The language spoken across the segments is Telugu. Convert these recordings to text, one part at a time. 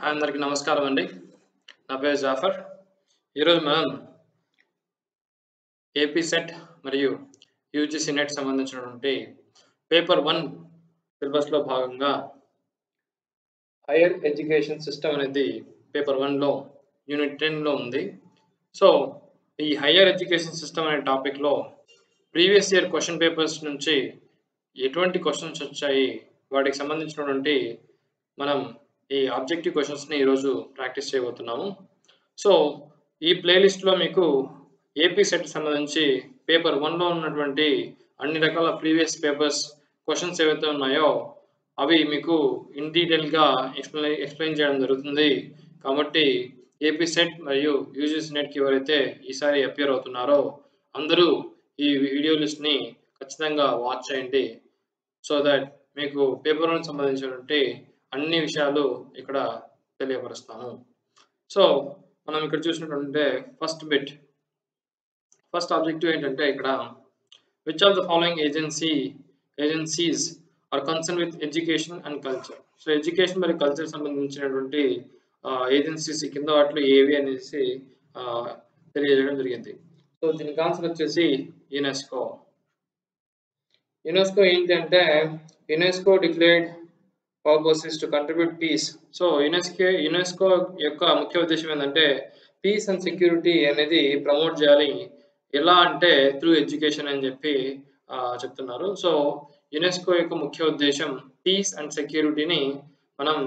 అందరికీ నమస్కారం అండి. నా పేరు జాఫర్. ఈరోజు మనం ఏపీ సెట్ మరియు యూజీసీ నెట్ సంబంధించినటువంటి పేపర్ 1 సిలబస్‌లో భాగంగా హైయర్ ఎడ్యుకేషన్ సిస్టమ్ అనేది పేపర్ 1లో యూనిట్ 10లో ఉంది. సో, ఈ హైయర్ ఎడ్యుకేషన్ సిస్టమ్ అనే టాపిక్‌లో ప్రీవియస్ ఇయర్ క్వెషన్ పేపర్స్ నుంచి ఎటువంటి క్వెషన్స్ వచ్చాయి, వాటికి సంబంధించినటువంటి మనం ఈ ఆబ్జెక్టివ్ క్వెషన్స్‌ని ఈరోజు ప్రాక్టీస్ చేయబోతున్నాము. సో, ఈ ప్లేలిస్ట్‌లో మీకు ఏపీ సెట్ సంబంధించి పేపర్ 1లో ఉన్నటువంటి అన్ని రకాల ప్రీవియస్ పేపర్స్ క్వెషన్స్ ఏవైతే ఉన్నాయో అవి మీకు ఇన్ డీటెయిల్‌గా ఎక్స్‌ప్లెయిన్ చేయడం జరుగుతుంది. కాబట్టి ఏపీ సెట్ మరియు యూజీసీ నెట్‌కి ఎవరైతే ఈసారి అపియర్ అవుతున్నారో అందరూ ఈ వీడియో లిస్ట్‌ని ఖచ్చితంగా వాచ్ చేయండి. సో దట్ మీకు పేపర్ 1కి సంబంధించినటువంటి అన్ని విషయాలు ఇక్కడ తెలియపరుస్తాము. సో, మనం ఇక్కడ చూసినట్టుంటే ఫస్ట్ ఆబ్జెక్టివ్ ఏంటంటే ఇక్కడ which of the following agencies are concern with education and culture. So, education మరియు కల్చర్ సంబంధించినటువంటి ఏజెన్సీస్ కింద వాటిలో ఏవి అనేసి తెలియజేయడం జరిగింది. సో, దీనికి ఆన్సర్ వచ్చేసి యునెస్కో. యునెస్కో ఏంటంటే UNESCO declared purpose is to contribute peace. So, UNESCO యొక్క ముఖ్య ఉద్దేశం ఏంటంటే పీస్ అండ్ సెక్యూరిటీ అనేది ప్రమోట్ చేయాలి. ఎలా అంటే త్రూ ఎడ్యుకేషన్ అని చెప్పి చెప్తున్నారు. సో, యునెస్కో యొక్క ముఖ్య ఉద్దేశం పీస్ అండ్ సెక్యూరిటీని మనం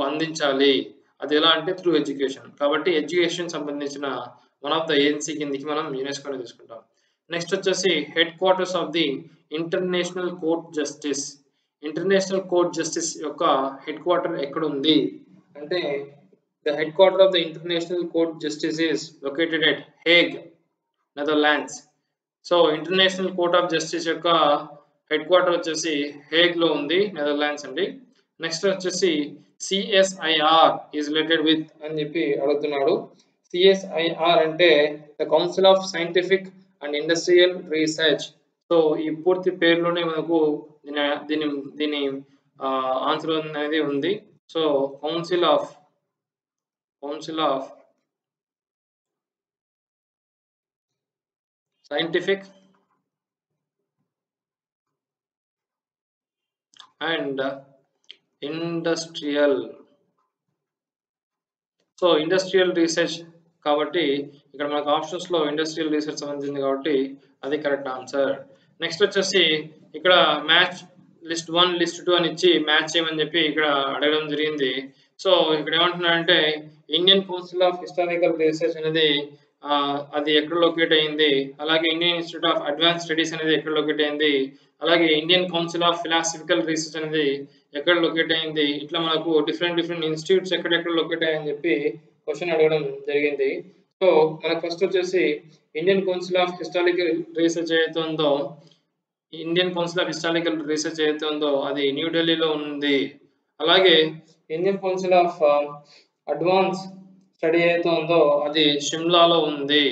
అందించాలి. అది ఎలా అంటే త్రూ ఎడ్యుకేషన్. కాబట్టి ఎడ్యుకేషన్ సంబంధించిన వన్ ఆఫ్ ద ఏజెన్సీ కిందకి మనం యునెస్కోని తీసుకుంటాం. నెక్స్ట్ వచ్చేసి headquarters of the international court justice. International court justice యొక్క హెడ్ క్వార్టర్ ఎక్కడ ఉంది అంటే the head quarter of the international court justice is located at Hague, Netherlands. So, international court of justice యొక్క హెడ్ క్వార్టర్ వచ్చేసి హేగ్ లో ఉంది, నెదర్లాండ్స్ అండి. నెక్స్ట్ వచ్చేసి సిఎస్ఐఆర్ ఈజ్ రిలేటెడ్ విత్ అని చెప్పి అడుగుతున్నాడు. సిఎస్ఐఆర్ అంటే the council of scientific and industrial research. So, ఈ పూర్తి పేరులోనే మనకు దీని ఆన్సర్ అనేది ఉంది. So, council of scientific and industrial. So, industrial research కాబట్టి ఇక్కడ మనకు ఆప్షన్స్లో ఇండస్ట్రియల్ రీసెర్చ్ సంబంధించింది కాబట్టి అది కరెక్ట్ ఆన్సర్. నెక్స్ట్ వచ్చేసి ఇక్కడ మ్యాచ్ లిస్ట్ 1 లిస్ట్ 2 అని ఇచ్చి మ్యాచ్ చేయమని చెప్పి ఇక్కడ అడగడం జరిగింది. సో, ఇక్కడ ఏమంటున్నారంటే Indian council of historical research అనేది అది ఎక్కడ లొకేట్ అయింది, అలాగే Indian institute of advance studies అనేది ఎక్కడ లొకేట్ అయింది, అలాగే Indian council of philosophical research అనేది ఎక్కడ లొకేట్ అయింది, ఇట్లా మనకు డిఫరెంట్ ఇన్స్టిట్యూట్స్ ఎక్కడెక్కడ లొకేట్ అయ్యాయని చెప్పి క్వశ్చన్ అడగడం జరిగింది. సో, మనకు ఫస్ట్ వచ్చేసి Indian council of historical research ఏదైతే ఉందో అది న్యూఢిల్లీలో ఉంది. అలాగే Indian council of advance study ఏదైతే ఉందో అది షిమ్లాలో ఉంది.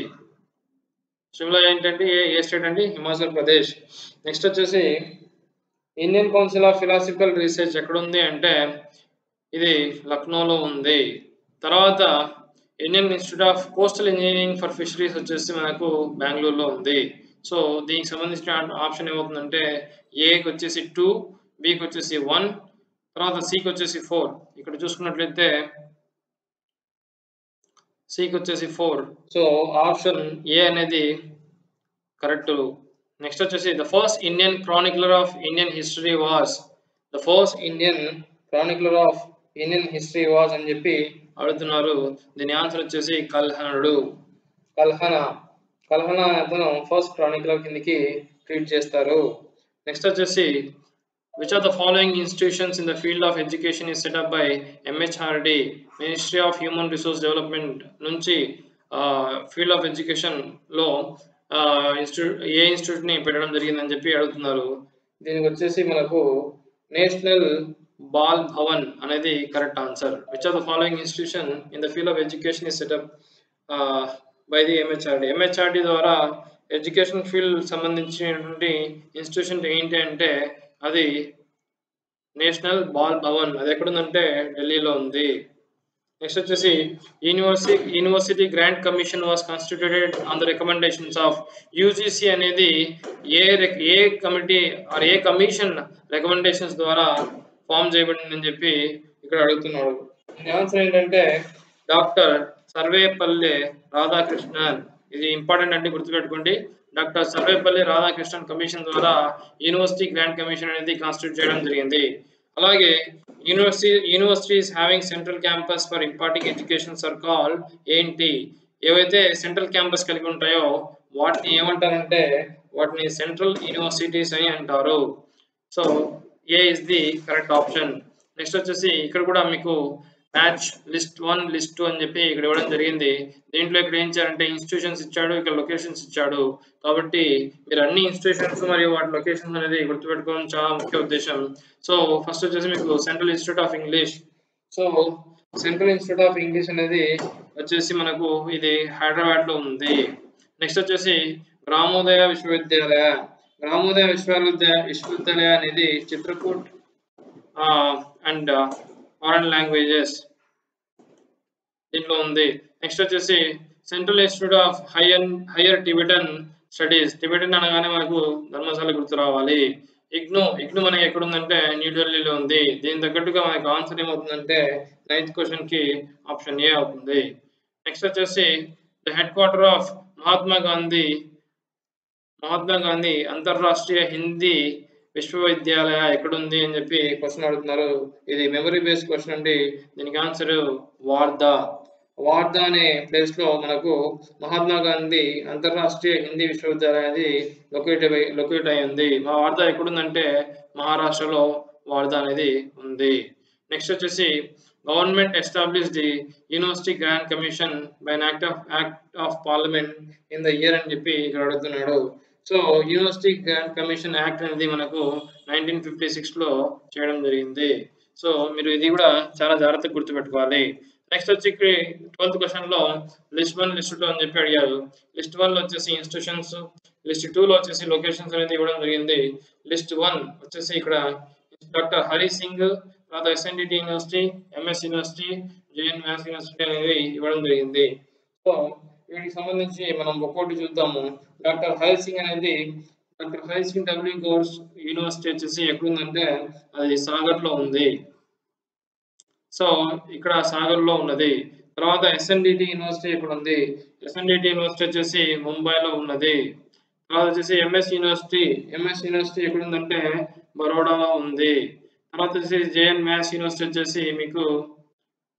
షిమ్లా ఏంటంటే ఏ స్టేట్ అండి? హిమాచల్ ప్రదేశ్. నెక్స్ట్ వచ్చేసి Indian council of philosophical research ఎక్కడ ఉంది అంటే ఇది లక్నోలో ఉంది. తర్వాత Indian institute of coastal engineering for fisheries వచ్చేసి మనకు బెంగళూరులో ఉంది. సో, దీనికి సంబంధించిన ఆప్షన్ ఏమవుతుందంటే ఏకి వచ్చేసి 2, బికి వచ్చేసి 1, తర్వాత సికి వచ్చేసి 4. ఇక్కడ చూసుకున్నట్లయితే సికి వచ్చేసి 4. సో, ఆప్షన్ ఏ అనేది కరెక్ట్. నెక్స్ట్ వచ్చేసి the first Indian chronicler of Indian history was అని చెప్పి అడుగుతున్నారు. దీని ఆన్సర్ వచ్చేసి కల్హనుడు. కల్హన అతను ఫస్ట్ క్రానిక్లర్ కిందకి ట్రీట్ చేస్తారు. నెక్స్ట్ వచ్చేసి which of the following institutions in the field of education is setup by MHRD, ministry of human resource development నుంచి ఫీల్డ్ ఆఫ్ ఎడ్యుకేషన్ లో ఏ ఇన్స్టిట్యూట్ ని పెట్టడం జరిగిందని చెప్పి అడుగుతున్నారు. దీనికి వచ్చేసి మనకు నేషనల్ బాల్ భవన్ అనేది correct answer. Which of the following institution in the field of education is setup by the MHRD ద్వారా ఎడ్యుకేషన్ ఫీల్డ్ సంబంధించినటువంటి ఇన్స్టిట్యూషన్ ఏంటి అంటే అది నేషనల్ బాల్ భవన్. అది ఎక్కడుందంటే ఢిల్లీలో ఉంది. నెక్స్ట్ వచ్చేసి university grant commission was constituted on the recommendations of UGC అనేది a committee or a commission recommendations ద్వారా ఫామ్ చేయబడిందని చెప్పి ఇక్కడ అడుగుతున్నాడు. దీని ఆన్సర్ ఏంటంటే డాక్టర్ సర్వేపల్లి రాధాకృష్ణన్. ఇది ఇంపార్టెంట్ అంటే గుర్తుపెట్టుకోండి. డాక్టర్ సర్వేపల్లి రాధాకృష్ణన్ కమిషన్ ద్వారా యూనివర్సిటీ గ్రాంట్ కమిషన్ అనేది కాన్స్టిట్యూట్ చేయడం జరిగింది. అలాగే universities having central campus for imparting educations are called ఏంటి? ఏవైతే సెంట్రల్ క్యాంపస్ కలిగి ఉంటాయో వాటిని ఏమంటారంటే వాటిని సెంట్రల్ యూనివర్సిటీస్ అని అంటారు. So A is the correct option. Next వచ్చేసి ఇక్కడ కూడా మీకు మ్యాచ్ లిస్ట్ 1 లిస్ట్ 2 అని చెప్పి ఇక్కడ ఇవ్వడం జరిగింది. దీంట్లో ఇక్కడ ఏం చేయాలంటే ఇన్స్టిట్యూషన్స్ ఇచ్చాడు, ఇక్కడ లొకేషన్స్ ఇచ్చాడు. కాబట్టి మీరు అన్ని ఇన్స్టిట్యూషన్స్ మరియు వాటి లొకేషన్స్ అనేది గుర్తుపెట్టుకోవడం చాలా ముఖ్య ఉద్దేశం. సో ఫస్ట్ వచ్చేసి మీకు central institute of English. So central institute of English అనేది వచ్చేసి మనకు ఇది హైదరాబాద్ లో ఉంది. నెక్స్ట్ వచ్చేసి గ్రామోదయ విశ్వవిద్యాలయ. గ్రామోదయ విశ్వవిద్యాలయ అనేది చిత్రకూట్ అండ్ ఫారెన్ లాంగ్వేజెస్ దీంట్లో ఉంది. నెక్స్ట్ వచ్చేసి central institute of higher Tibetan studies. Tibetan అనగానే మనకు ధర్మశాల గుర్తు రావాలి. ఇగ్ను మనకి ఎక్కడ ఉందంటే న్యూఢిల్లీలో ఉంది. దీని తగ్గట్టుగా మనకు ఆన్సర్ ఏమవుతుందంటే 9th క్వశ్చన్ కి ఆప్షన్ ఏ అవుతుంది. నెక్స్ట్ వచ్చేసి the head quarter of Mahatma Gandhi అంతర్రాష్ట్రీయ హిందీ విశ్వవిద్యాలయ ఎక్కడుంది అని చెప్పి క్వశ్చన్ అడుగుతున్నారు. ఇది మెమరీ బేస్డ్ క్వశ్చన్ అండి. దీనికి ఆన్సర్ వార్దా అనే ప్లేస్ లో మనకు మహాత్మా గాంధీ అంతర్రాష్ట్రీయ హిందీ విశ్వవిద్యాలయం అనేది లొకేట్ అయ్యింది. మా వార్దా ఎక్కడుందంటే మహారాష్ట్రలో వార్దా అనేది ఉంది. నెక్స్ట్ వచ్చేసి government establish the university grant commission by act of parliament in the year అని చెప్పి ఇక్కడ అడుగుతున్నాడు. So university grant commission act అనేది మనకు 1956 లో చేయడం జరిగింది. సో మీరు ఇది కూడా చాలా జాగ్రత్తగా గుర్తుపెట్టుకోవాలి. నెక్స్ట్ వచ్చి 12th క్వశ్చన్ లో లిస్ట్ 1 లిస్ట్ 2 అని చెప్పి అడిగారు. లిస్ట్ 1 లో వచ్చేసి ఇన్స్టిట్యూషన్స్, లిస్ట్ 2 లో వచ్చేసి లొకేషన్స్ అనేది ఇవ్వడం జరిగింది. లిస్ట్ 1 వచ్చేసి ఇక్కడ డాక్టర్ హరి సింగ్, తర్వాత SNDT university, MS university, JN maths university అనేది ఇవ్వడం జరిగింది. సో వీటికి సంబంధించి మనం ఒక్కొక్కటి చూద్దాము. డాక్టర్ హరి సింగ్ అనేది doctor Hari Singh W gaurs university వచ్చేసి ఎక్కడుందంటే అది సాగర్ లో ఉంది. సో ఇక్కడ సాగర్ లో ఉన్నది. తర్వాత ఎస్ఎన్డిటి యూనివర్సిటీ ఇక్కడ ఉంది. ఎస్ఎన్డిటి యూనివర్సిటీ వచ్చేసి ముంబైలో ఉన్నది. తర్వాత వచ్చేసి ఎంఎస్ యూనివర్సిటీ ఎక్కడ ఉందంటే బరోడాలో ఉంది. తర్వాత వచ్చేసి జేఎన్ మ్యాథ్స్ యూనివర్సిటీ వచ్చేసి మీకు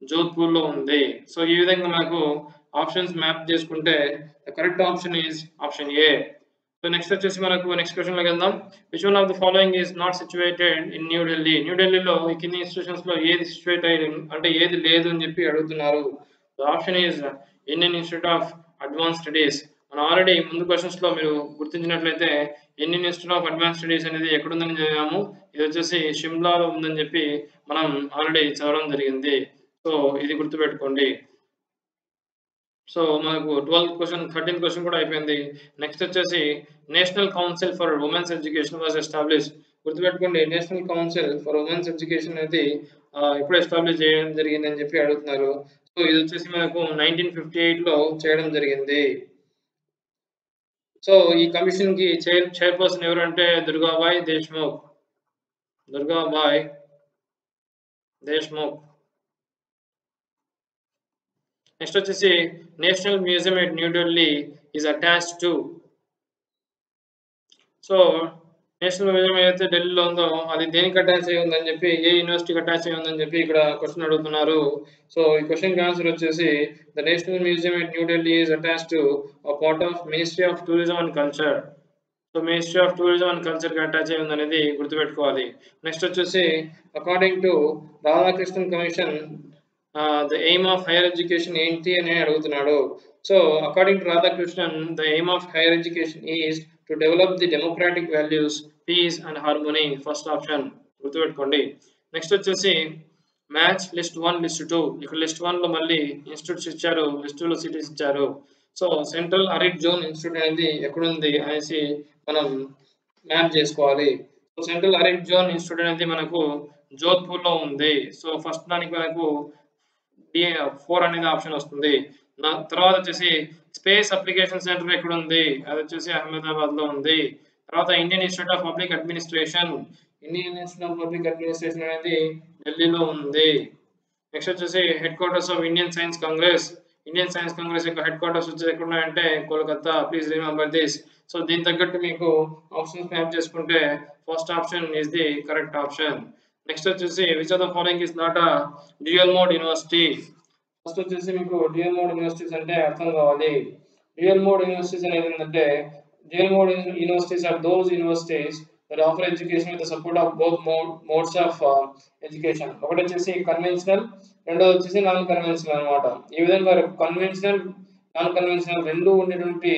జోధ్పూర్ లో ఉంది. సో ఈ విధంగా మనకు ఆప్షన్స్ మ్యాప్ చేసుకుంటే correct option is option A. So next వచ్చేసి మనకు నెక్స్ట్ క్వశ్చన్ లోకి వెళ్దాం. Which one of the following is not situated in New Delhi? న్యూఢిల్లీలో ఈ కింది ఇన్స్టిట్యూషన్స్ లో ఏది సిచ్యువేట్ అయ్యి అంటే ఏది లేదు అని చెప్పి అడుగుతున్నారు. The option is Indian institute of advance studies. మనం ఆల్రెడీ ముందు క్వశ్చన్స్ లో మీరు గుర్తించినట్లయితే Indian institute of advance studies అనేది ఎక్కడుందని చదివాము. ఇది వచ్చేసి షిమ్లాలో ఉందని చెప్పి మనం ఆల్రెడీ చదవడం జరిగింది. సో ఇది గుర్తుపెట్టుకోండి. సో మనకు 12th క్వశ్చన్ 13th క్వశ్చన్ కూడా అయిపోయింది. నెక్స్ట్ వచ్చేసి national council for women's education was establish. గుర్తుపెట్టుకోండి, national council for women's education అనేది ఎప్పుడు ఎస్టాబ్లిష్ చేయడం జరిగింది అని చెప్పి అడుగుతున్నారు. సో ఇది వచ్చేసి మనకు 1958 లో చేయడం జరిగింది. సో ఈ కమిషన్ కి చైర్పర్సన్ ఎవరంటే దుర్గాబాయ్ దేశ్ముఖ్. నెక్స్ట్ వచ్చేసి national museum at New Delhi is attached to. So national museum ఏదైతే ఢిల్లీలో ఉందో అది దేనికి అటాచ్ అయ్యి ఉందని చెప్పి, ఏ యూనివర్సిటీకి అటాచ్ అయ్యి ఉందని చెప్పి ఇక్కడ క్వశ్చన్ అడుగుతున్నారు. సో ఈ క్వశ్చన్ ఆన్సర్ వచ్చేసి the national museum at New Delhi is attached to a part of ministry of tourism and culture. So ministry of tourism and culture కి అటాచ్ అయ్యి ఉందనేది గుర్తుపెట్టుకోవాలి. నెక్స్ట్ వచ్చేసి according to Radhakrishnan commission the aim of higher education ఏంటి అని అడుగుతున్నాడు. So according to Radhakrishnan the aim of higher education is to develop the democratic values, peace and harmony. First option గుర్తుపెట్టుకోండి. నెక్స్ట్ వచ్చేసి మ్యాచ్ లిస్ట్ 1 లిస్ట్ 2. ఇక్కడ లిస్ట్ 1 లో మళ్ళీ ఇన్స్టిట్యూట్స్ ఇచ్చారు, లిస్ట్ 2 లో సిటీస్ ఇచ్చారు. So central arid zone institute అనేది ఎక్కడుంది అనేసి మనం మ్యాప్ చేసుకోవాలి. So central arid zone institute అనేది మనకు జోధ్పూర్ లో ఉంది. సో ఫస్ట్ దానికి మనకు డి 4 అనేది ఆప్షన్ వస్తుంది. తర్వాత వచ్చేసి స్పేస్ అప్లికేషన్ సెంటర్ ఎక్కడ ఉంది? అది వచ్చేసి అహ్మదాబాద్ లో ఉంది. తర్వాత Indian institute of public administration, Indian institute of public administration అనేది ఢిల్లీలో ఉంది. నెక్స్ట్ వచ్చేసి headquarters of Indian science congress, Indian science congress యొక్క హెడ్ క్వార్టర్స్ వచ్చేసి ఎక్కడ ఉన్నాయంటే Kolkata. Please remember this. So దీని తగ్గట్టు మీకు ఆప్షన్స్ మ్యాప్ చేసుకుంటే first option is the correct option. Next వచ్చేసి which of the following is not a dual mode university. First వచ్చేసి మీకు డ్యూయల్ మోడ్ యూనివర్సిటీస్ అంటే అర్థం కావాలి. డ్యూయల్ మోడ్ యూనివర్సిటీస్ అనేది ఏంటంటే dual mode universities are those universities that offer education with the support of both modes of education. ఒకటి వచ్చేసి కన్వెన్షనల్, రెండోది వచ్చేసి నాన్ కన్వెన్షనల్ అన్నమాట. ఈ విధంగా కన్వెన్షనల్ నాన్ కన్వెన్షనల్ రెండు ఉండేటువంటి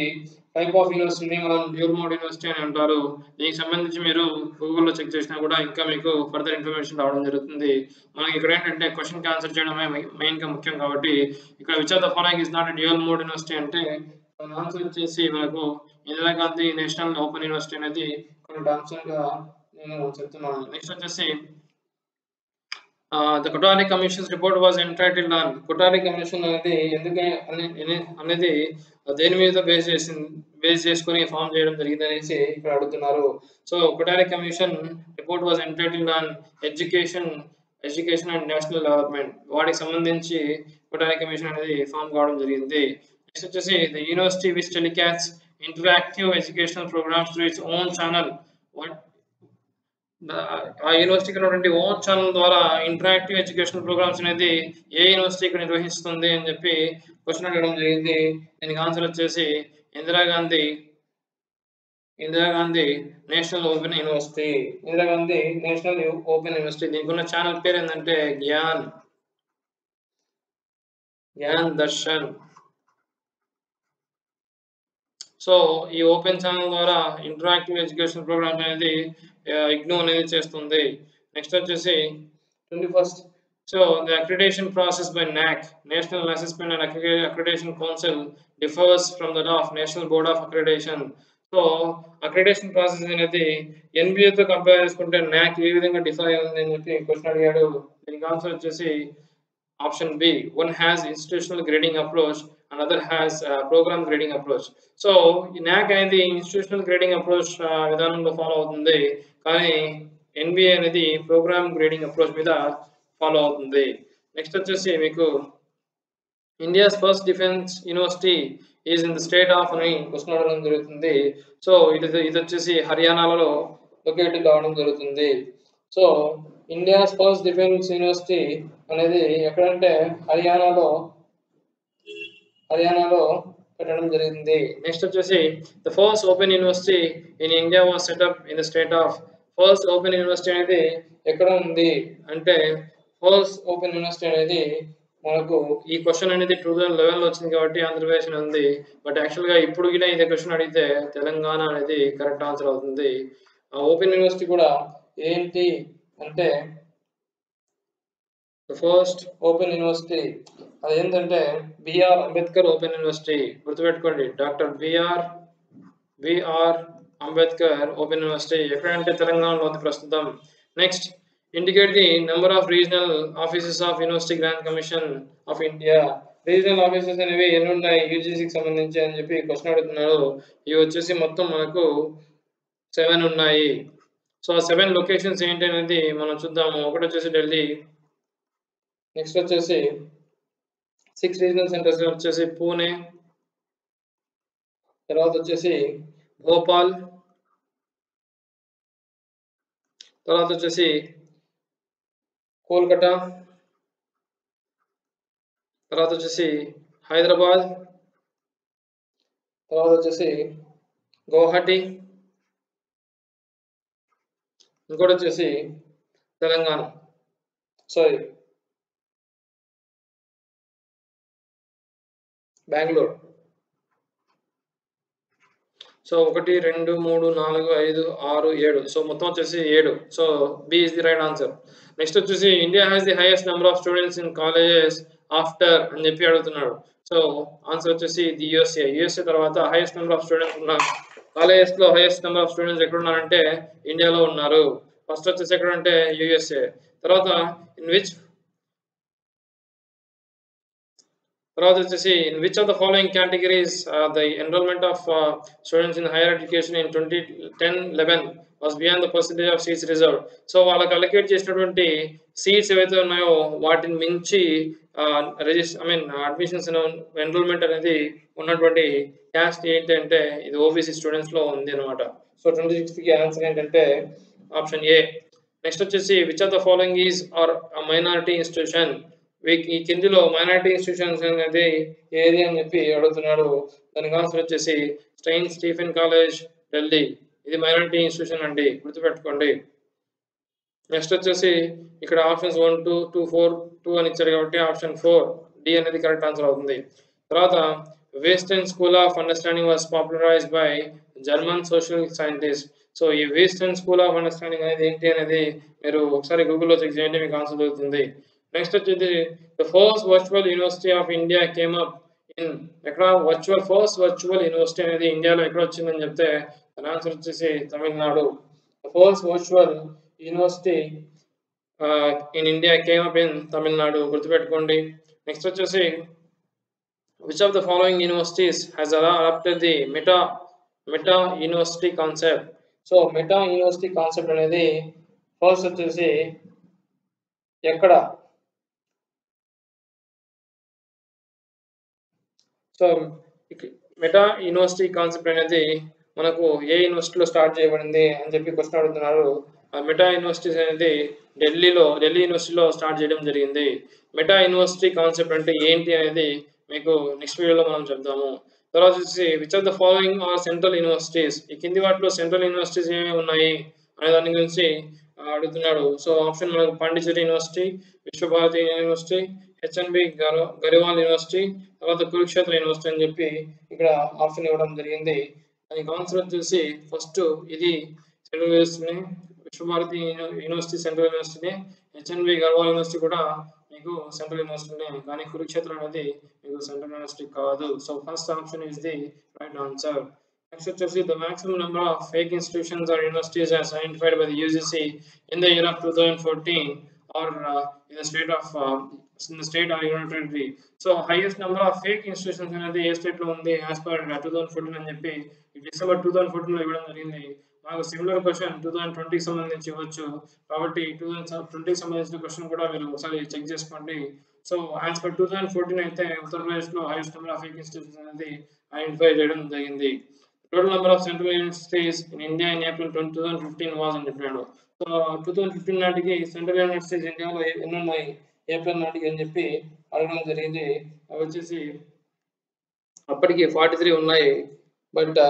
టైప్ ఆఫ్ యూనివర్సిటీని మనం డ్యూయల్ మోడ్ యూనివర్సిటీ అని అంటారు. దీనికి సంబంధించి మీరు గూగుల్లో చెక్ చేసినా కూడా ఇంకా మీకు ఫర్దర్ ఇన్ఫర్మేషన్ రావడం జరుగుతుంది. మనకి ఇక్కడ ఏంటంటే క్వశ్చన్కి ఆన్సర్ చేయడమే మెయిన్గా ముఖ్యం కాబట్టి ఇక్కడ which of the following is not dual mode university అంటే ఆన్సర్ వచ్చేసి మనకు ఇందిరాగాంధీ నేషనల్ ఓపెన్ యూనివర్సిటీ అనేది కరెక్ట్ ఆన్సర్ గా నేను చెప్తున్నాను. నెక్స్ట్ వచ్చేసి the Kothari commissions report was entitled on. Kothari commission అనేది అనేది దేని మీద బేస్ చేసుకుని ఫామ్ చేయడం జరిగింది అనేసి ఇక్కడ అడుగుతున్నారు. So Kothari commission report was entitled on education and national development. వాటికి సంబంధించి కొఠారి కమిషన్ అనేది ఫామ్ కావడం జరిగింది. నెక్స్ట్ వచ్చేసి the university which telecast interactive educational programs through its own channel. ఆ యూనివర్సిటీకి ఉన్నటువంటి ఓన్ ఛానల్ ద్వారా ఇంటరాక్టివ్ ఎడ్యుకేషనల్ ప్రోగ్రామ్స్ అనేది ఏ యూనివర్సిటీకి నిర్వహిస్తుంది అని చెప్పి క్వశ్చన్ అడగడం జరిగింది. దీనికి ఆన్సర్ వచ్చేసి Indira Gandhi national open university. Indira Gandhi national open university. దీనికి ఉన్న ఛానల్ పేరు ఏంటంటే జ్ఞాన్ దర్శన్. సో ఈ ఓపెన్ ఛానల్ ద్వారా ఇంటరాక్టివ్ ఎడ్యుకేషన్ ప్రోగ్రామ్స్ అనేది ఇగ్నో అనేది చేస్తుంది. నెక్స్ట్ వచ్చేసి 21st. So the accreditation process by NAAC, national assessment and accreditation council, differs from that of national board of accreditation. So accreditation process అనేది NBA తో కంపేర్ చేసుకుంటే NAAC ఏ విధంగా డిఫర్ అయ్యింది అని చెప్పి క్వశ్చన్ అడిగాడు. దీనికి ఆన్సర్ వచ్చేసి option B. One has institutional grading approach, another has program grading approach. So ఈ NAAC అనేది ఇన్స్టిట్యూషనల్ గ్రేడింగ్ అప్రోచ్ విధానంలో ఫాలో అవుతుంది, కానీ NBA అనేది ప్రోగ్రామ్ గ్రేడింగ్ అప్రోచ్ మీద ఫాలో అవుతుంది. నెక్స్ట్ వచ్చేసి మీకు India's first defence university is in the state of అని క్వశ్చన్ అడగడం జరుగుతుంది. సో ఇది వచ్చేసి హర్యానాలో లొకేటెడ్ కావడం జరుగుతుంది. So India's first defence university అనేది ఎక్కడంటే హర్యానాలో పెట్టడం జరిగింది. నెక్స్ట్ వచ్చేసి the first open university in India was setup in the state of. First open university అనేది ఎక్కడ ఉంది అంటే ఫస్ట్ ఓపెన్ యూనివర్సిటీ అనేది మనకు ఈ క్వశ్చన్ అనేది 2011లో వచ్చింది కాబట్టి ఆంధ్రప్రదేశ్ ఉంది. బట్ యాక్చువల్గా ఇప్పుడు కూడా ఇదే క్వశ్చన్ అడిగితే తెలంగాణ అనేది కరెక్ట్ ఆన్సర్ అవుతుంది. ఓపెన్ యూనివర్సిటీ కూడా ఏంటి అంటే ఫస్ట్ ఓపెన్ యూనివర్సిటీ అది ఏంటంటే బిఆర్ అంబేద్కర్ ఓపెన్ యూనివర్సిటీ. గుర్తుపెట్టుకోండి, doctor BR Ambedkar open university ఎక్కడంటే తెలంగాణలో ఉంది ప్రస్తుతం. Next indicate the number of regional offices of university grant commission of India. Regional offices అనేవి ఎన్ని ఉన్నాయి యూజీసీకి సంబంధించి అని చెప్పి క్వశ్చన్ అడుగుతున్నారు. ఇవి వచ్చేసి మొత్తం మనకు 7 ఉన్నాయి. సో ఆ 7 లొకేషన్స్ ఏంటి అనేది మనం చూద్దాము. ఒకటి వచ్చేసి ఢిల్లీ, నెక్స్ట్ వచ్చేసి 6 రీజనల్ సెంటర్స్ వచ్చేసి పూణే, తర్వాత వచ్చేసి భోపాల్, తర్వాత వచ్చేసి కోల్కతా, తర్వాత వచ్చేసి హైదరాబాద్, తర్వాత వచ్చేసి గౌహటి, ఇంకోటి వచ్చేసి తెలంగాణ బెంగళూరు. సో 1 2 3 4 5 6 7, సో మొత్తం వచ్చేసి 7. So B is the right answer. Next వచ్చేసి India has the highest number of students in colleges after అని చెప్పి అడుగుతున్నాడు. సో ఆన్సర్ వచ్చేసి ది యుఎస్ఏ తర్వాత హైయెస్ట్ నెంబర్ ఆఫ్ స్టూడెంట్స్ ఉన్న కాలేజెస్ లో హైయెస్ట్ నెంబర్ ఆఫ్ స్టూడెంట్స్ ఎక్కడ ఉన్నారంటే ఇండియాలో ఉన్నారు. ఫస్ట్ వచ్చేసి ఎక్కడంటే యుఎస్ఏ. తర్వాత ఇన్ విచ్ తర్వాత వచ్చేసి in which of the following categories the enrollment of students in higher education in 2010-11 was beyond the percentage of seats reserved. So వాళ్ళకి అలొకేట్ చేసినటువంటి సీట్స్ ఏవైతే ఉన్నాయో వాటిని మించి అడ్మిషన్స్ ఎన్రోల్మెంట్ అనేది ఉన్నటువంటి క్యాస్ట్ ఏంటంటే ఇది ఓబీసీ స్టూడెంట్స్ లో ఉంది అనమాట. సో 26 కి ఆన్సర్ ఏంటంటే ఆప్షన్ ఏ. నెక్స్ట్ వచ్చేసి which of the following is are minority institution, ఈ కిందిలో మైనారిటీ ఇన్స్టిట్యూషన్స్ అనేది ఏది అని చెప్పి అడుగుతున్నాడు. దానికి ఆన్సర్ వచ్చేసి సెయింట్ స్టీఫెన్ కాలేజ్ ఢిల్లీ, ఇది మైనారిటీ ఇన్స్టిట్యూషన్ అండి, గుర్తుపెట్టుకోండి. నెక్స్ట్ వచ్చేసి ఇక్కడ ఆప్షన్స్ 1, 2, 2, 4, 2 అని ఇచ్చారు కాబట్టి ఆప్షన్ 4 డి అనేది కరెక్ట్ ఆన్సర్ అవుతుంది. తర్వాత western school of understanding was popularised by German social scientist. So ఈ వెస్టర్న్ స్కూల్ ఆఫ్ అండర్స్టాండింగ్ అనేది ఏంటి అనేది మీరు ఒకసారి గూగుల్లో చెక్ చేయండి, మీకు ఆన్సర్ దొరుకుతుంది. నెక్స్ట్ వచ్చేసి the first virtual university of India came up in, ఎక్కడ ఫస్ట్ వర్చువల్ యూనివర్సిటీ అనేది ఇండియాలో ఎక్కడ వచ్చిందని చెప్తే దాని ఆన్సర్ వచ్చేసి Tamil Nadu. The first virtual university in India came up in Tamil Nadu, గుర్తుపెట్టుకోండి. నెక్స్ట్ వచ్చేసి which of the following universities has adapted the meta university concept. So meta university concept అనేది ఫస్ట్ వచ్చేసి ఎక్కడ, సో మెటా యూనివర్సిటీ కాన్సెప్ట్ అనేది మనకు ఏ యూనివర్సిటీలో స్టార్ట్ చేయబడింది అని చెప్పి క్వశ్చన్ అడుగుతున్నారు. ఆ మెటా యూనివర్సిటీస్ అనేది ఢిల్లీ యూనివర్సిటీలో స్టార్ట్ చేయడం జరిగింది. మెటా యూనివర్సిటీ కాన్సెప్ట్ అంటే ఏంటి అనేది మీకు నెక్స్ట్ వీడియోలో మనం చెప్తాము. తర్వాత వచ్చేసి which of the following or central universities, ఈ కింది వాటిలో సెంట్రల్ యూనివర్సిటీస్ ఏమేమి ఉన్నాయి అనే దాని గురించి అడుగుతున్నాడు. సో ఆప్షన్ మనకు Pondicherry university, Visvabharati university, HNB Garhwal university, తర్వాత కురుక్షేత్ర యూనివర్సిటీ అని చెప్పి ఇక్కడ ఆప్షన్ ఇవ్వడం జరిగింది. దానికి ఆన్సర్ వచ్చేసి ఫస్ట్ ఇది సెంట్రల్ యూనివర్సిటీని, విశ్వభారతి యూనివర్సిటీ సెంట్రల్ యూనివర్సిటీని, హెచ్ఎన్బి గర్వాల్ యూనివర్సిటీ కూడా మీకు సెంట్రల్ యూనివర్సిటీనే, కానీ కురుక్షేత్ర అనేది మీకు సెంట్రల్ యూనివర్సిటీ కాదు. So first option is the right answer. Next వచ్చేసి the maximum number of fake institutions or universities as identified by the UGC in the year of 2014 or in the state or union territory. So highest number of fake institutions అనేది ఏ స్టేట్ లో ఉంది as per 2014 అని చెప్పి డిసెంబర్ 2014 లో ఇవ్వడం జరిగింది. మనకు సిమిలర్ క్వశ్చన్ 2020 కి సంబంధించి ఇవ్వచ్చు, కాబట్టి 2020 కి సంబంధించిన క్వశ్చన్ కూడా మీరు ఒకసారి చెక్ చేసుకోండి. సో as per 2014 అయితే ఉత్తరప్రదేశ్ లో highest number of fake institutions అనేది ఐడెంటిఫై చేయడం జరిగింది. Total number of central universities in India in April 2015 was అని చెప్పాడు. సో 2015 నాటికి సెంట్రల్ యూనివర్సిటీస్ ఇండియాలో ఎన్ని ఉన్నాయి ఏప్రిల్ నాటికి అని చెప్పి అడగడం జరిగింది. అవి వచ్చేసి అప్పటికి 43 ఉన్నాయి. బట్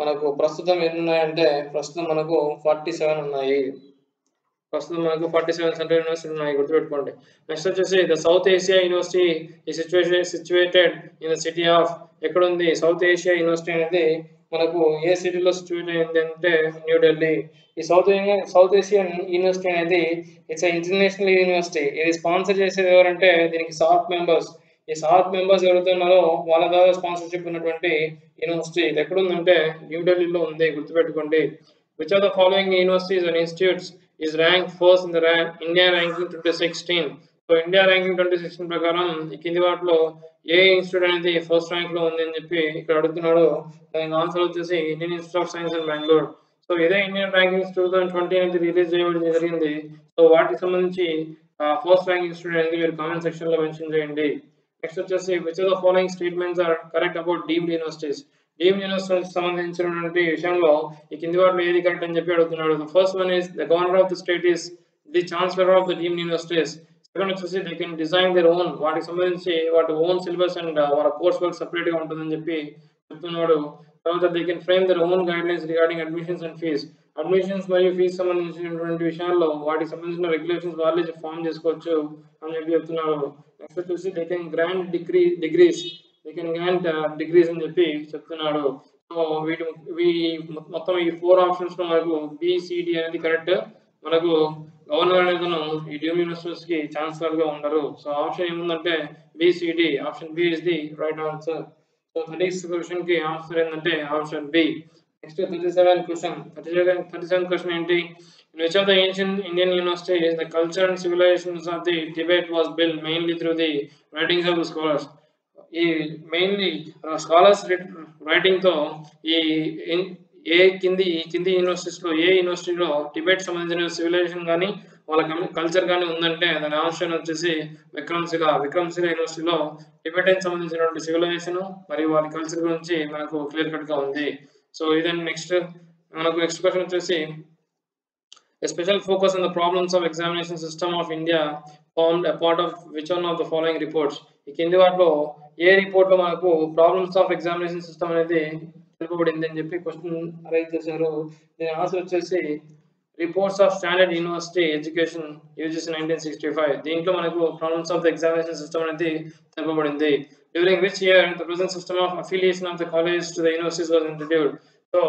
మనకు ప్రస్తుతం ఎన్ని ఉన్నాయంటే ప్రస్తుతం మనకు 47 ఉన్నాయి. ప్రస్తుతం మనకు 47 సెంట్రల్ యూనివర్సిటీ ఉన్నాయి, గుర్తుపెట్టుకోండి. నెక్స్ట్ వచ్చేసి ద సౌత్ ఏషియా యూనివర్సిటీ ఈ situated in the city of, ఎక్కడ ఉంది సౌత్ ఏషియా యూనివర్సిటీ అనేది మనకు ఏ సిటీలో సిచ్యువేట్ అయింది అంటే న్యూఢిల్లీ. ఈ సౌత్ ఏషియన్ యూనివర్సిటీ అనేది ఇట్స్ ఇంటర్నేషనల్ యూనివర్సిటీ. ఇది స్పాన్సర్ చేసేది ఎవరంటే దీనికి సార్క్ మెంబర్స్. ఈ సార్క్ మెంబర్స్ ఎవరైతే ఉన్నారో వాళ్ళ ద్వారా స్పాన్సర్షిప్ ఉన్నటువంటి యూనివర్సిటీ ఇది ఎక్కడ ఉందంటే న్యూఢిల్లీలో ఉంది, గుర్తుపెట్టుకోండి. Which are the following universities and institutes is rank first in the India ranking 2016. So India ranking 2016 ప్రకారం ఈ కింది వాటిలో ఏ ఇన్స్టిట్యూట్ అనేది ఫస్ట్ ర్యాంక్ లో ఉంది అని చెప్పి ఇక్కడ అడుగుతున్నాడు. దానికి ఆన్సర్ వచ్చేసి Indian institute of science and Bengaluru. So ఇదే ఇండియన్ ర్యాంకింగ్స్ 2020 అనేది రిలీజ్ చేయడం జరిగింది. సో వాటికి సంబంధించి ఫస్ట్ ర్యాంక్ ఇన్స్టిట్యూట్ అనేది మీరు కామెంట్ సెక్షన్ లో మెన్షన్ చేయండి. నెక్స్ట్ వచ్చేసి which of the following statements are correct about deemed universities. Deemed యూనివర్సిటీకి సంబంధించినటువంటి విషయంలో ఈ కింది వాటిలో ఏది కరెక్ట్ అని చెప్పి అడుగుతున్నాడు. The first one is the governor of the state is the chancellor of the deemed universities. Second వచ్చేసి they can design their own, వాటికి సంబంధించి వాటి ఓన్ సిలబస్ అండ్ వాళ్ళ కోర్స్ వర్క్ సపరేట్ గా ఉంటుందని చెప్పి చెప్తున్నాడు. తర్వాత they can frame their own guidelines regarding admissions and fees. Admissions మరియు ఫీజు సంబంధించినటువంటి విషయాల్లో వాటికి సంబంధించిన రెగ్యులేషన్స్ వాళ్ళే ఫామ్ చేసుకోవచ్చు అని చెప్పి చెప్తున్నారు. నెక్స్ట్ వచ్చేసి దే కెన్ గ్రాంట్ డిగ్రీస్ అని చెప్పి చెప్తున్నాడు. సో మొత్తం ఈ 4 ఆప్షన్స్ లో మనకు బిసిడి అనేది కరెక్ట్. మనకు గవర్నర్ అనేది ఈ డీమ్డ్ యూనివర్సిటీస్ కి ఛాన్సలర్ గా ఉండరు. సో ఆప్షన్ ఏముందంటే BCD, option B is the right answer. So 36 question కి ఆన్సర్ ఏంటంటే ఆప్షన్ బి. నెక్స్ట్ 37 క్వశ్చన్ ఏంటి? In which of the ancient Indian universities the culture and civilizations of the Tibet was built mainly through the writings of the scholars? ఈ మెయిన్లీ స్కాలర్స్ రైటింగ్ తో ఈ కింది యూనివర్సిటీస్లో ఏ యూనివర్సిటీలో టిబెట్ సంబంధించిన సివిలైజేషన్ కానీ వాళ్ళ కల్చర్ కానీ ఉందంటే దాని ఆప్షన్ వచ్చేసి విక్రమ్శిల యూనివర్సిటీలో టిబెటన్ సంబంధించినటువంటి సివిలైజేషన్ మరియు వారి కల్చర్ గురించి మనకు క్లియర్ కట్ గా ఉంది. సో ఇదని నెక్స్ట్ క్వశ్చన్ వచ్చేసి a special focus on the problems of examination system of India formed a part of which one of the following reports. ఈ కింది వాటిలో ఏ రిపోర్ట్ లో మనకు ప్రాబ్లమ్స్ ఆఫ్ ఎగ్జామినేషన్ సిస్టమ్ అనేది తెలుపబడింది అని చెప్పి క్వశ్చన్ అరేంజ్ చేశారు. దీని ఆన్సర్ వచ్చేసి reports of standard university education UGC 1965. దీంట్లో మనకు problems of the examination system అనేది తెలుపబడింది. During which year the present system of affiliation of the college to the universities was introduced. So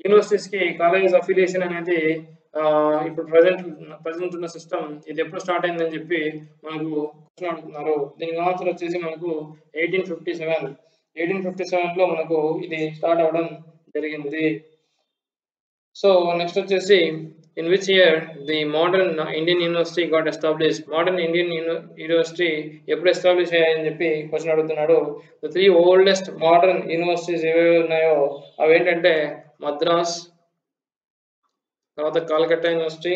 universities కి కాలేజ్ అఫిలియేషన్ అనేది ఇప్పుడు ప్రజెంట్ ఉన్న సిస్టమ్ ఇది ఎప్పుడు స్టార్ట్ అయిందని చెప్పి మనకు క్వశ్చన్ అడుగుతున్నారు. దీనికి ఆన్సర్ వచ్చేసి మనకు 1857 లో మనకు ఇది స్టార్ట్ అవ్వడం జరిగింది. సో నెక్స్ట్ వచ్చేసి in which year the modern Indian university got establish. Modern Indian university ఎప్పుడు ఎస్టాబ్లిష్ అయ్యాయని చెప్పి క్వశ్చన్ అడుగుతున్నాడు. ద 3 ఓల్డెస్ట్ మోడర్న్ యూనివర్సిటీస్ ఏవేవి ఉన్నాయో అవి ఏంటంటే మద్రాస్, తర్వాత కాల్కట్టా యూనివర్సిటీ,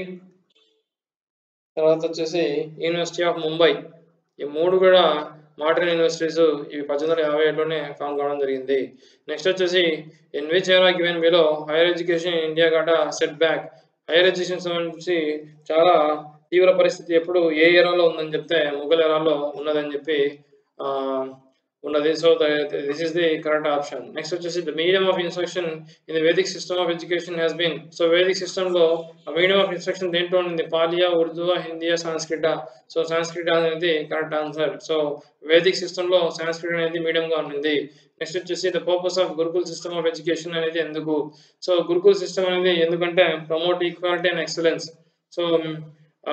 తర్వాత వచ్చేసి యూనివర్సిటీ ఆఫ్ ముంబై. ఈ 3 కూడా మోడర్న్ యూనివర్సిటీస్. ఇవి 1857లోనే ఫామ్ కావడం జరిగింది. నెక్స్ట్ వచ్చేసి ఇన్ విచ్ ఎరా given below higher education in India got set back. Hire education సంబంధించి చాలా తీవ్ర పరిస్థితి ఎప్పుడు ఏ ఎరాలో ఉందని చెప్తే ముఘల్ ఎరాలో ఉన్నదని చెప్పి ఉన్నది. So this is the correct option. Next వచ్చేసి the medium of instruction in the Vedic system of education has been. So Vedic system లో మీడియం ఆఫ్ ఇన్స్ట్రక్షన్ దేంట్లో ఉంది? పాలియా, ఉర్దూవా, హిందీయా, సాంస్క్రిటా? సో సాంస్క్రిట్ అనేది correct answer. So Vedic system లో సాంస్క్రిట్ అనేది మీడియం గా ఉంటుంది. నెక్స్ట్ వచ్చేసి the purpose of gurukul system of education అనేది ఎందుకు? సో గురుకుల్ సిస్టమ్ అనేది ఎందుకంటే promote equality and excellence. So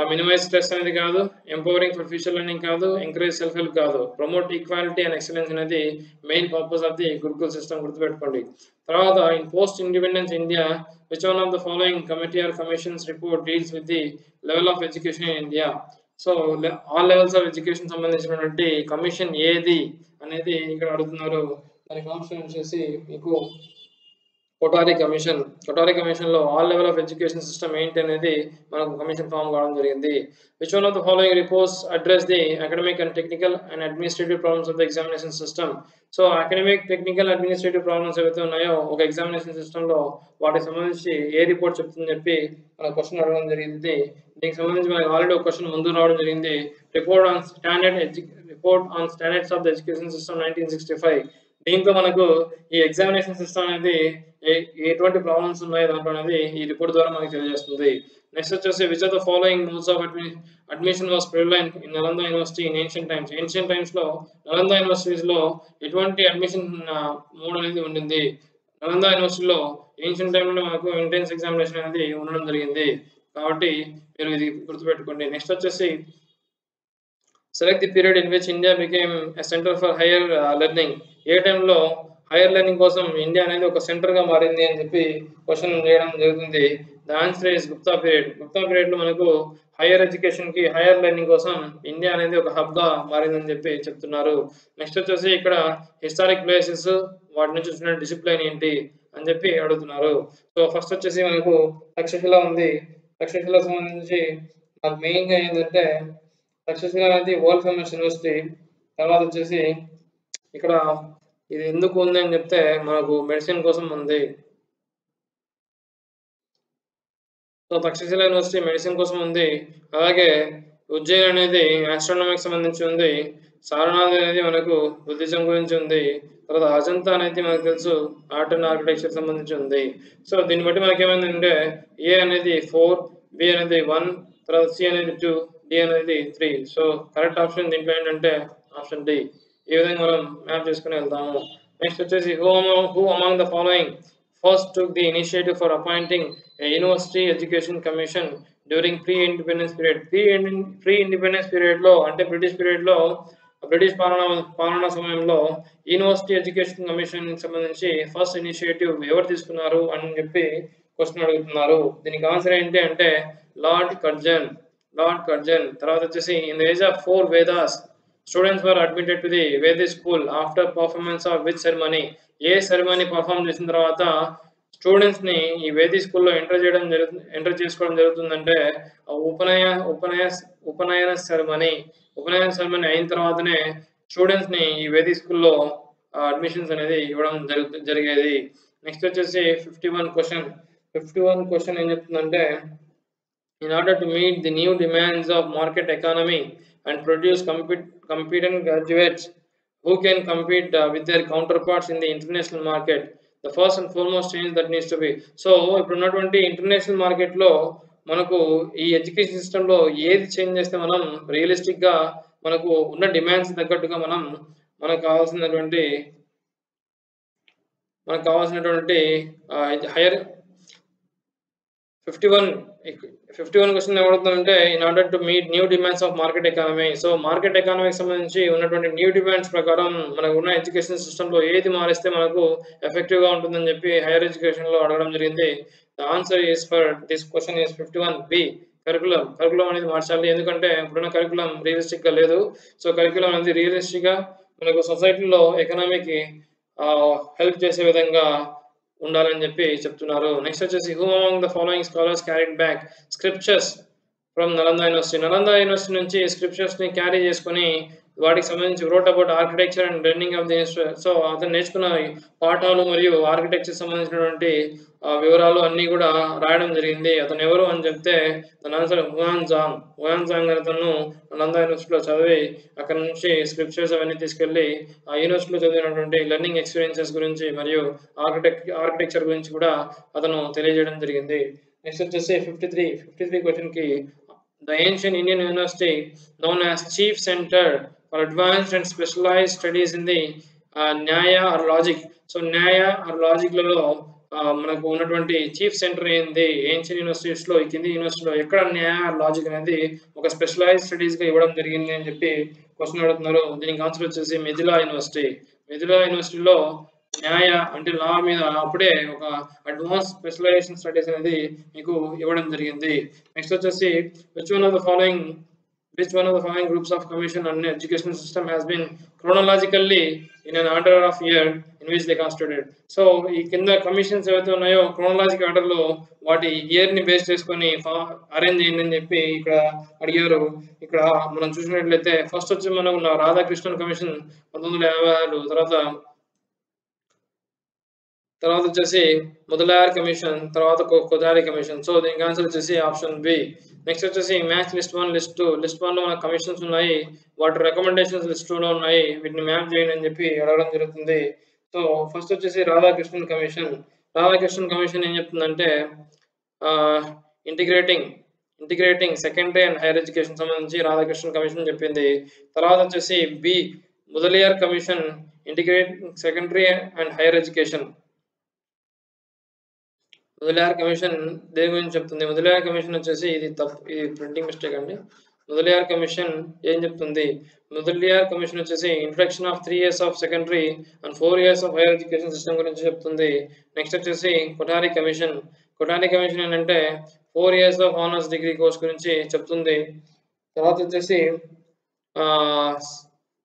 minimize stress అనేది కాదు, ఎంపవరింగ్ ఫర్ ఫ్యూచర్ లెర్నింగ్ కాదు, ఎంకరేజ్ సెల్ఫ్ హెల్ప్ కాదు, ప్రమోట్ ఈక్వాలిటీ అండ్ ఎక్సలెన్స్ అనేది main purpose of the gurukul system. గుర్తుపెట్టుకోండి. తర్వాత in post independence India which one of the following committee or commissions report deals with the level of education in India. So all levels of education సంబంధించినటువంటి కమిషన్ ఏది అనేది ఇక్కడ అడుగుతున్నారు. దానికి ఆప్షన్ వచ్చేసి మీకు కొటారి కమిషన్. కొటారి కమిషన్ లో all level of education system ఏంటి అనేది మనకు కమిషన్ ఫామ్ కావడం జరిగింది. Which one of the following reports address the academic and technical and administrative problems of the examination system. So academic, technical, administrative problems ఏవైతే ఉన్నాయో ఒక ఎగ్జామినేషన్ సిస్టమ్ లో వాటికి సంబంధించి ఏ రిపోర్ట్ చెప్తుందని చెప్పి మన క్వశ్చన్ అడగడం జరిగింది. దీనికి సంబంధించి మనకి ఆల్రెడీ ఒక క్వశ్చన్ ముందు రావడం జరిగింది. Report on standards of the education system 1965. దీంతో మనకు ఈ ఎగ్జామినేషన్ సిస్టమ్ అనేది ఎటువంటి ప్రాబ్లమ్స్ ఉన్నాయి దాంట్లో అనేది ఈ రిపోర్ట్ ద్వారా మనకు తెలియజేస్తుంది. నెక్స్ట్ వచ్చేసి which of the following modes of admission was prevalent in Nalanda university in ancient times. Ancient times లో నలంద యూనివర్సిటీస్ లో ఎటువంటి అడ్మిషన్ మోడ్ అనేది ఉండింది? నలంద యూనివర్సిటీలో ఏన్షియంట్ టైంలో మనకు ఎంట్రన్స్ ఎగ్జామినేషన్ అనేది ఉండడం జరిగింది. కాబట్టి మీరు ఇది గుర్తుపెట్టుకోండి. నెక్స్ట్ వచ్చేసి select the period in which India became a centre for higher learning. ఏ టైంలో హైయర్ లెర్నింగ్ కోసం ఇండియా అనేది ఒక సెంటర్ గా మారింది అని చెప్పి క్వశ్చన్ చేయడం జరుగుతుంది. The answer is Gupta period. Gupta period లో మనకు హైయర్ ఎడ్యుకేషన్ కి, హైయర్ లెర్నింగ్ కోసం ఇండియా అనేది ఒక హబ్ గా మారిందని చెప్పి చెప్తున్నారు. నెక్స్ట్ వచ్చేసి ఇక్కడ హిస్టారిక్ ప్లేసెస్, వాటి నుంచి వచ్చిన డిసిప్లైన్ ఏంటి అని చెప్పి అడుగుతున్నారు. సో ఫస్ట్ వచ్చేసి మనకు తక్షశిల ఉంది. తక్షశిల సంబంధించి మనకు మెయిన్ గా ఏంటంటే తక్షశిల అనేది వరల్డ్ ఫేమస్ యూనివర్సిటీ. తర్వాత వచ్చేసి ఇక్కడ ఇది ఎందుకు ఉంది అని చెప్తే మనకు మెడిసిన్ కోసం ఉంది. సో తక్షశిల యూనివర్సిటీ మెడిసిన్ కోసం ఉంది. అలాగే ఉజ్జయిన్ అనేది ఆస్ట్రానమీకి సంబంధించి ఉంది. సారనాథ్ అనేది మనకు బుద్ధిజం గురించి ఉంది. తర్వాత అజంతా అనేది మనకు తెలుసు ఆర్ట్ అండ్ ఆర్కిటెక్చర్ సంబంధించి ఉంది. సో దీన్ని బట్టి మనకి ఏమైందంటే ఏ అనేది 4, బి అనేది 1, తర్వాత సి అనేది 2, డి అనేది 3. సో కరెక్ట్ ఆప్షన్ దీంట్లో ఏంటంటే ఆప్షన్ డి. ఈ విధంగా మనం మ్యాప్ చేసుకుని వెళ్తాము. నెక్స్ట్ వచ్చేసి who among the following first took the initiative for appointing a university education commission during pre-independence period. Pre-independence period లో అంటే బ్రిటిష్ పీరియడ్ లో, బ్రిటిష్ పాలనా సమయంలో యూనివర్సిటీ ఎడ్యుకేషన్ కమిషన్ సంబంధించి ఫస్ట్ ఇనిషియేటివ్ ఎవరు తీసుకున్నారు అని చెప్పి క్వశ్చన్ అడుగుతున్నారు. దీనికి ఆన్సర్ ఏంటి అంటే లార్డ్ కర్జన్. తర్వాత వచ్చేసి in the age of 4 Vedas students were admitted to the Vedic school after performance of which ceremony? A ceremony perform చేసిన తర్వాత స్టూడెంట్స్‌ని ఈ వేదిక్ స్కూల్‌లో ఎంటర్ చేసుకోవడం జరుగుతుందంటే ఉపనయ ఉపనయ ఉపనయన సెరమనీ. ఉపనయన సెరమనీ అయిన తర్వాతనే స్టూడెంట్స్‌ని ఈ వేదిక్ స్కూల్‌లో అడ్మిషన్స్ అనేది ఇవ్వడం జరిగేది. నెక్స్ట్ వచ్చేసి 51 క్వెషన్. 51 క్వెషన్ ఏం చెప్తుందంటే, in order to meet the new demands of market economy and produce competent graduates who can compete with their counterparts in the international market, the first and foremost change that needs to be. So ఇప్పుడున్నటువంటి ఇంటర్నేషనల్ మార్కెట్‌లో మనకు ఈ ఎడ్యుకేషన్ సిస్టమ్‌లో ఏది చేంజ్ చేస్తే మనం రియలిస్టిక్‌గా మనకు ఉన్న డిమాండ్స్ తగ్గట్టుగా మనకు కావాల్సినటువంటి హైయర్ 51 క్వెషన్ ఏమడుగుతుందంటే, in order to meet new demands of market economy. So market ఎకానమీకి సంబంధించి ఉన్నటువంటి న్యూ డిమాండ్స్ ప్రకారం మనకు ఉన్న ఎడ్యుకేషన్ సిస్టమ్‌లో ఏది మారిస్తే మనకు ఎఫెక్టివ్‌గా ఉంటుందని చెప్పి హైయర్ ఎడ్యుకేషన్‌లో అడగడం జరిగింది. The answer is for this question is 51 B. Curriculum అనేది మార్చాలి. ఎందుకంటే ఇప్పుడున్న కరిక్యులం రియలిస్టిక్‌గా లేదు. సో కరిక్యులం అనేది రియలిస్టిక్‌గా మనకు సొసైటీలో ఎకనామీకి హెల్ప్ చేసే విధంగా ఉండాలని చెప్పి చెప్తున్నారు. నెక్స్ట్ వచ్చేసి who among the following scholars carried back scriptures from Nalanda university? Nalanda university నుంచి స్క్రిప్చర్స్‌ని క్యారీ చేసుకొని వాటికి సంబంధించి wrote about architecture and running of the institute. So అతను నేర్చుకున్న పాఠాలు మరియు ఆర్కిటెక్చర్ సంబంధించినటువంటి వివరాలు అన్నీ కూడా రాయడం జరిగింది. అతను ఎవరు అని చెప్తే తన ఆన్సర్ హుయాన్ జాంగ్ అతను నలంద యూనివర్సిటీలో చదివి అక్కడ నుంచి స్క్రిప్చర్స్ అవన్నీ తీసుకెళ్ళి ఆ యూనివర్సిటీలో చదివినటువంటి లెర్నింగ్ ఎక్స్పీరియన్సెస్ గురించి మరియు ఆర్కిటెక్చర్ గురించి కూడా అతను తెలియజేయడం జరిగింది. నెక్స్ట్ వచ్చేసి 53 క్వెషన్‌కి the ancient Indian university known as Chief Center for Advanced and Specialized Studies in the Nyaya or Logic. So Nyaya or Logic లలో మనకు ఉన్నటువంటి చీఫ్ సెంటర్ ఏంది ఏన్షియన్ యూనివర్సిటీస్‌లో ఈ కింది యూనివర్సిటీలో ఎక్కడ న్యాయ ఆర్ లాజిక్ అనేది ఒక స్పెషలైజ్డ్ స్టడీస్‌గా ఇవ్వడం జరిగింది అని చెప్పి క్వెషన్ అడుగుతున్నారు. దీనికి ఆన్సర్ వచ్చేసి మిథిలా యూనివర్సిటీ. మిథిలా యూనివర్సిటీలో న్యాయ అంటే లా మీద అప్పుడే ఒక అడ్వాన్స్ స్పెషలైజేషన్ స్టడీస్ అనేది మీకు ఇవ్వడం జరిగింది. నెక్స్ట్ వచ్చేసి which one of the following groups of commission on education system has been chronologically in an order of year in which they constituted? So ఈ కింద కమిషన్స్ ఏవైతే ఉన్నాయో క్రోనలాజికల్ ఆర్డర్ లో వాటి ఇయర్ ని బేస్ చేసుకొని అరేంజ్ చేయండి అని చెప్పి ఇక్కడ అడిగారు. ఇక్కడ మనం చూసినట్లయితే ఫస్ట్ వచ్చి మనకు రాధాకృష్ణన్ కమిషన్ 1956, తర్వాత వచ్చేసి ముదలియార్ కమిషన్, తర్వాత కొథారి కమిషన్. సో దీనికి ఆన్సర్ వచ్చేసి ఆప్షన్ బి. నెక్స్ట్ వచ్చేసి మ్యాచ్ లిస్ట్ 1 లిస్ట్ 2. లిస్ట్ 1 లో మన కమిషన్స్ ఉన్నాయి, వాటి రికమెండేషన్స్ లిస్ట్ 2 లో ఉన్నాయి, వీటిని మ్యాప్ చేయండి అని చెప్పి అడగడం జరుగుతుంది. సో ఫస్ట్ వచ్చేసి రాధాకృష్ణన్ కమిషన్ ఏం చెప్తుందంటే integrating secondary and higher education సంబంధించి రాధాకృష్ణన్ కమిషన్ చెప్పింది. తర్వాత వచ్చేసి B Mudaliar commission integrating secondary and higher education. Mudaliar commission దేని గురించి చెప్తుంది? ముదలియార్ కమిషన్ వచ్చేసి ఇది ప్రింటింగ్ మిస్టేక్ అండి. ముదలియార్ కమిషన్ ఏం చెప్తుంది? ముదలియార్ కమిషన్ వచ్చేసి introduction of 3 years of secondary and 4 years of higher education system గురించి చెప్తుంది. నెక్స్ట్ వచ్చేసి కొఠారి కమిషన్ ఏంటంటే 4 years of honours degree course గురించి చెప్తుంది. తర్వాత వచ్చేసి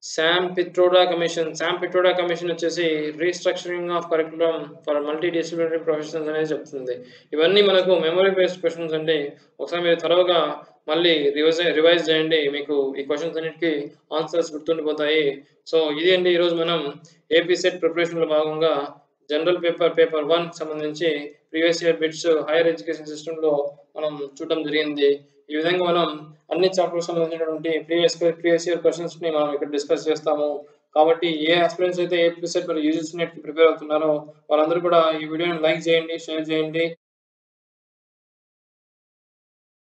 శామ్ పిట్రోడా కమిషన్ వచ్చేసి restructuring of curriculum for multi disciplinary professionals అనేది చెప్తుంది. ఇవన్నీ మనకు మెమరీ బేస్డ్ క్వశ్చన్స్ అండి. ఒకసారి మీరు త్వరగా మళ్ళీ రివైజ్ చేయండి, మీకు ఈ క్వశ్చన్స్ అన్నిటికీ ఆన్సర్స్ గుర్తుండిపోతాయి. సో ఇది అండి ఈరోజు మనం ఏపీ సెట్ ప్రిపరేషన్లో భాగంగా జనరల్ పేపర్ 1 సంబంధించి previous year bits higher education సిస్టంలో మనం చూడడం జరిగింది. ఈ విధంగా మనం అన్ని చాప్టర్స్ సంబంధించినటువంటి ప్రీవియస్ ఇయర్ క్వశ్చన్స్ ని మనం ఇక్కడ డిస్కస్ చేస్తాము. కాబట్టి ఏ ఆస్పిరెంట్స్ అయితే ఏపీ సెట్ మరియు యూజీసీ నెట్ కి ప్రిపేర్ అవుతున్నారో వాళ్ళందరూ కూడా ఈ వీడియోని లైక్ చేయండి, షేర్ చేయండి.